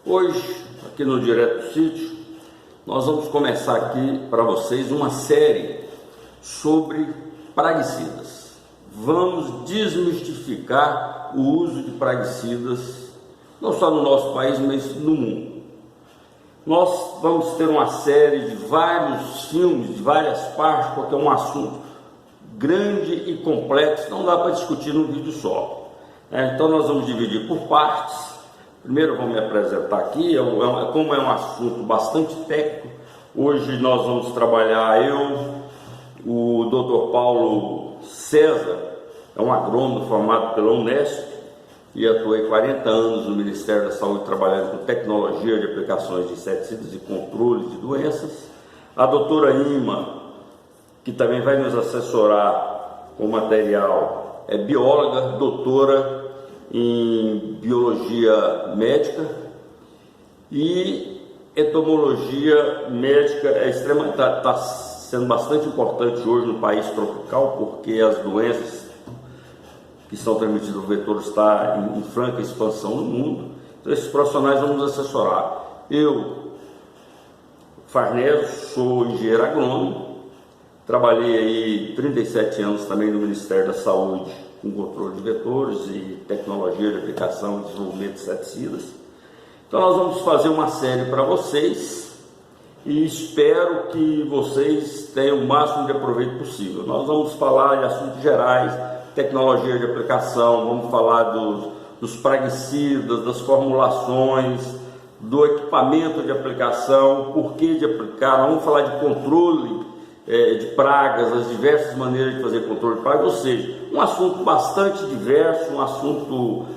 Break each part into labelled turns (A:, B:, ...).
A: Hoje, aqui no Direto do Sítio, nós vamos começar aqui para vocês uma série sobre praguicidas. Vamos desmistificar o uso de praguicidas, não só no nosso país, mas no mundo. Nós vamos ter uma série de vários filmes, de várias partes, porque é um assunto grande e complexo, não dá para discutir num vídeo só. Então nós vamos dividir por partes. Primeiro vou me apresentar aqui, como é um assunto bastante técnico, hoje nós vamos trabalhar o Dr. Paulo César, é um agrônomo formado pela Unesp e atuei 40 anos no Ministério da Saúde trabalhando com tecnologia de aplicações de inseticidas e controle de doenças. A doutora Ima, que também vai nos assessorar com material, é bióloga, doutora em biologia médica e entomologia médica está sendo bastante importante hoje no país tropical, porque as doenças que são transmitidas por vetores estão em franca expansão no mundo. Então esses profissionais vão nos assessorar. Eu, Farnese, sou engenheiro agrônomo, trabalhei aí 37 anos também no Ministério da Saúde com controle de vetores e tecnologia de aplicação e desenvolvimento de inseticidas. Então nós vamos fazer uma série para vocês e espero que vocês tenham o máximo de aproveito possível. Nós vamos falar de assuntos gerais, tecnologia de aplicação, vamos falar dos praguicidas, das formulações, do equipamento de aplicação, porquê de aplicar, vamos falar de controle de pragas, as diversas maneiras de fazer controle de pragas, ou seja, um assunto bastante diverso, um assunto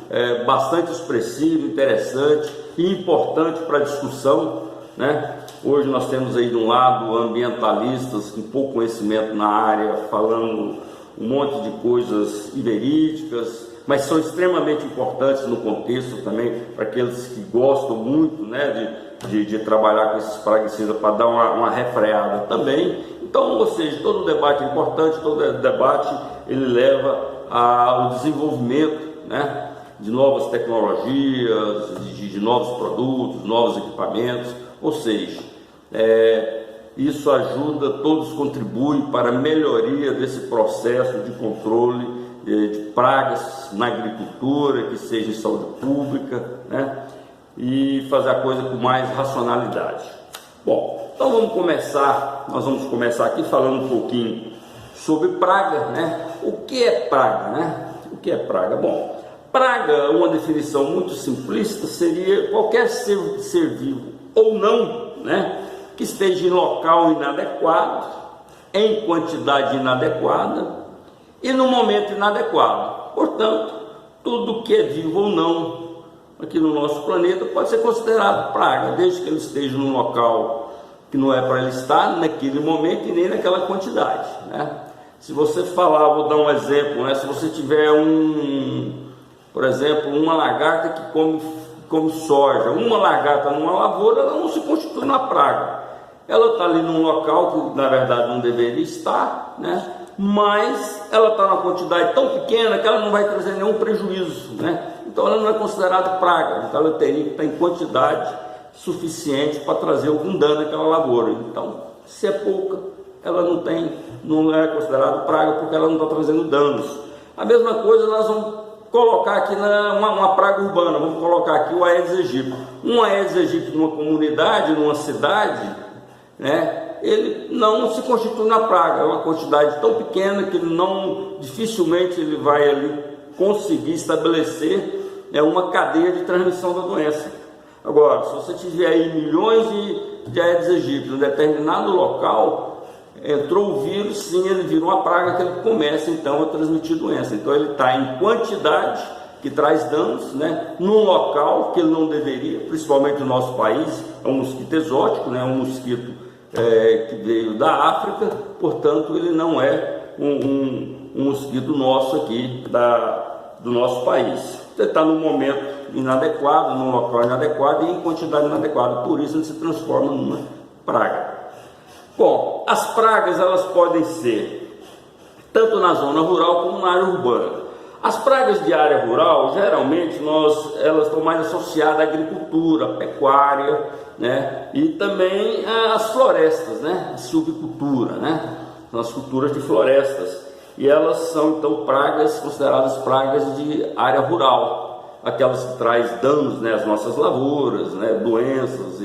A: bastante expressivo, interessante e importante para a discussão, né? Hoje nós temos aí de um lado ambientalistas com pouco conhecimento na área, falando um monte de coisas verídicas, mas são extremamente importantes no contexto também para aqueles que gostam muito, né, de trabalhar com esses praguicidas para dar uma refreada também. Então, ou seja, todo debate é importante, todo debate ele leva ao desenvolvimento, né, de novas tecnologias, de novos produtos, novos equipamentos, ou seja, isso ajuda, todos contribuem para a melhoria desse processo de controle de pragas na agricultura, que seja em saúde pública, né, e fazer a coisa com mais racionalidade. Bom, então nós vamos começar aqui falando um pouquinho sobre praga, né? O que é praga, né? O que é praga? Bom, praga, uma definição muito simplista, seria qualquer ser vivo ou não, né, que esteja em local inadequado, em quantidade inadequada e no momento inadequado. Portanto, tudo que é vivo ou não aqui no nosso planeta pode ser considerado praga, desde que ele esteja num local que não é para ele estar naquele momento e nem naquela quantidade, né? Se você falar, vou dar um exemplo, né? Se você tiver por exemplo, uma lagarta que come soja, uma lagarta numa lavoura, ela não se constitui uma praga. Ela está ali num local que na verdade não deveria estar, né? Mas ela está numa quantidade tão pequena que ela não vai trazer nenhum prejuízo, né? Então ela não é considerada praga, então ela teria que estar em quantidade suficiente para trazer algum dano àquela lavoura. Então, se é pouca, ela não é considerada praga porque ela não está trazendo danos. A mesma coisa nós vamos colocar aqui uma praga urbana, vamos colocar aqui o Aedes aegypti. Um Aedes aegypti numa comunidade, numa cidade, né, ele não se constitui na praga, é uma quantidade tão pequena que dificilmente ele vai ali conseguir estabelecer uma cadeia de transmissão da doença. Agora, se você tiver aí milhões de Aedes aegypti em um determinado local, entrou o vírus, sim, ele vira uma praga que ele começa então a transmitir doença. Então ele está em quantidade que traz danos, né, num local que ele não deveria, principalmente no nosso país, é um mosquito exótico, né, um mosquito que veio da África, portanto ele não é um mosquito nosso aqui do nosso país. Ele está num momento inadequado, num local inadequado e em quantidade inadequada, por isso ele se transforma numa praga. Bom, as pragas elas podem ser tanto na zona rural como na área urbana. As pragas de área rural, geralmente, elas estão mais associadas à agricultura, à pecuária, né? E também às florestas, né? A silvicultura, né? São as culturas de florestas. E elas são, então, pragas consideradas pragas de área rural, aquelas que trazem danos, né, às nossas lavouras, né, doenças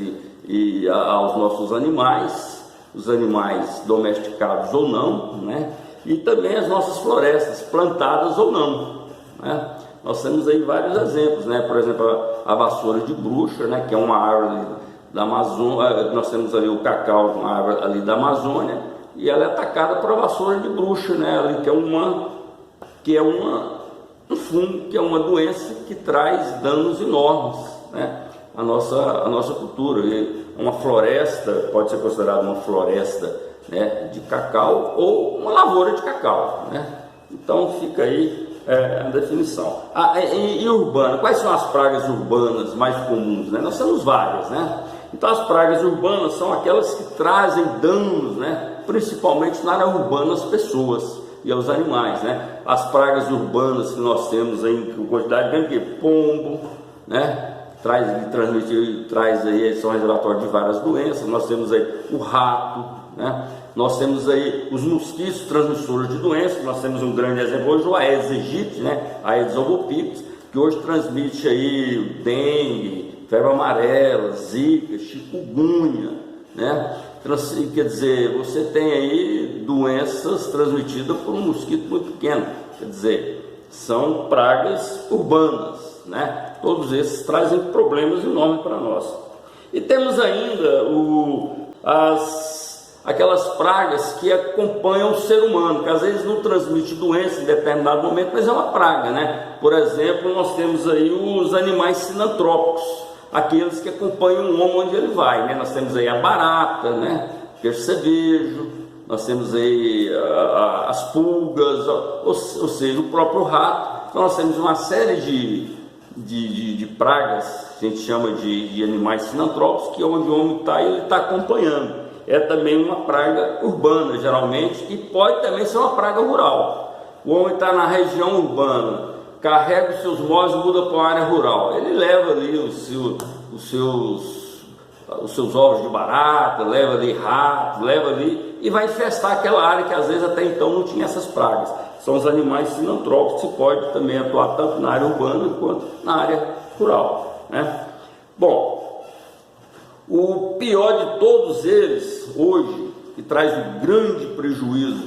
A: e aos nossos animais, os animais domesticados ou não, né? E também as nossas florestas, plantadas ou não, né? Nós temos aí vários exemplos, né? Por exemplo, a vassoura de bruxa, né? Que é uma árvore da Amazônia. Nós temos ali o cacau, uma árvore ali da Amazônia, e ela é atacada por a vassoura de bruxa, né? Ali, que é um fungo, que é uma doença que traz danos enormes, né? A nossa cultura. E uma floresta pode ser considerada uma floresta, né, de cacau ou uma lavoura de cacau, né? Então fica aí a definição. E urbana, quais são as pragas urbanas mais comuns, né? Nós temos várias, né? Então as pragas urbanas são aquelas que trazem danos, né, principalmente na área urbana às pessoas e aos animais, né? As pragas urbanas que nós temos aí em quantidade grande, pombo, né? Traz aí, são relatórios de várias doenças. Nós temos aí o rato, né? Nós temos aí os mosquitos transmissores de doenças. Nós temos um grande exemplo hoje, o Aedes aegypti, né? Aedes albopictus, que hoje transmite aí o dengue, febre amarela, zika, chikungunya, né? Quer dizer, você tem aí doenças transmitidas por um mosquito muito pequeno. Quer dizer, são pragas urbanas, né? Todos esses trazem problemas enormes para nós. E temos ainda aquelas pragas que acompanham o ser humano, que às vezes não transmite doença em determinado momento, mas é uma praga, né? Por exemplo, nós temos aí os animais sinantrópicos, aqueles que acompanham o homem onde ele vai, né? Nós temos aí a barata, né? Percevejo, nós temos aí as pulgas, ou seja, o próprio rato. Então nós temos uma série de pragas, a gente chama de animais sinantrópicos, que é onde o homem está e ele está acompanhando. É também uma praga urbana, geralmente, e pode também ser uma praga rural. O homem está na região urbana, carrega os seus móveis e muda para uma área rural. Ele leva ali os seus ovos de barata, leva ali rato, leva ali e vai infestar aquela área que às vezes até então não tinha essas pragas. São os animais sinantrópicos que podem também atuar tanto na área urbana quanto na área rural, né? Bom, o pior de todos eles hoje, que traz um grande prejuízo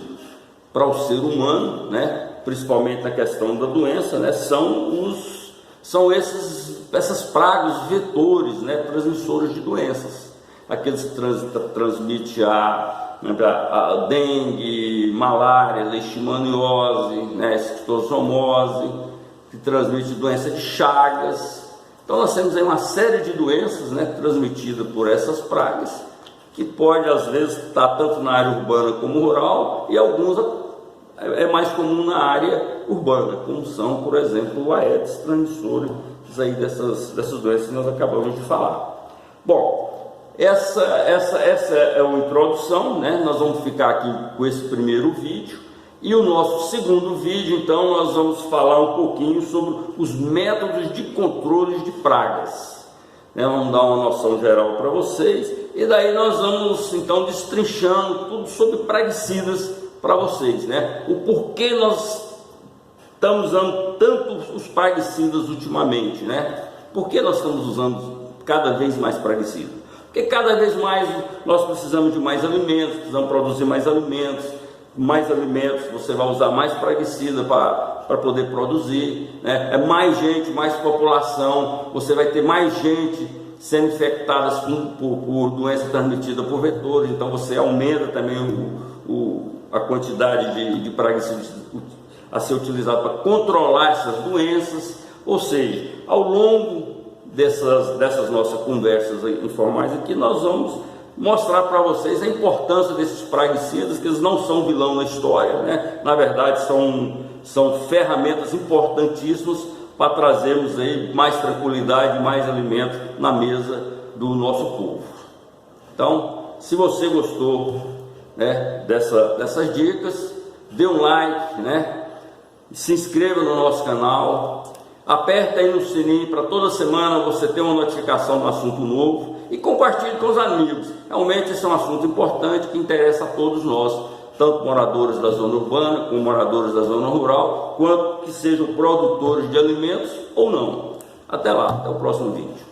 A: para o ser humano, né, principalmente na questão da doença, né, são essas pragas, vetores, né, transmissores de doenças, aqueles que transmitem a dengue, malária, leishmaniose, né, esquistossomose, que transmite doença de Chagas. Então nós temos aí uma série de doenças, né, transmitidas por essas pragas, que pode às vezes estar tanto na área urbana como rural, e alguns é mais comum na área urbana, como são, por exemplo, o Aedes transmissores aí dessas doenças que nós acabamos de falar. Bom, essa é uma introdução, né? Nós vamos ficar aqui com esse primeiro vídeo, e o nosso segundo vídeo, então, nós vamos falar um pouquinho sobre os métodos de controle de pragas, né? Vamos dar uma noção geral para vocês, e daí nós vamos, então, destrinchando tudo sobre praguicidas para vocês, né? O porquê nós estamos usando tanto os praguicidas ultimamente, né? Por que nós estamos usando cada vez mais praguicidas? Porque cada vez mais nós precisamos de mais alimentos, precisamos produzir mais alimentos, você vai usar mais praguicida para poder produzir, né? É mais gente, mais população, você vai ter mais gente sendo infectada por doença transmitida por vetores, então você aumenta também a quantidade de praguicidas a ser utilizado para controlar essas doenças. Ou seja, ao longo dessas nossas conversas informais aqui, nós vamos mostrar para vocês a importância desses praguicidas, que eles não são vilão na história, né? Na verdade são ferramentas importantíssimas para trazermos aí mais tranquilidade, mais alimento na mesa do nosso povo. Então, se você gostou, né, dessas dicas, dê um like, né? se inscreva no nosso canal, aperta aí no sininho para toda semana você ter uma notificação do assunto novo e compartilhe com os amigos. Realmente esse é um assunto importante que interessa a todos nós, tanto moradores da zona urbana, como moradores da zona rural, quanto que sejam produtores de alimentos ou não. Até lá, até o próximo vídeo.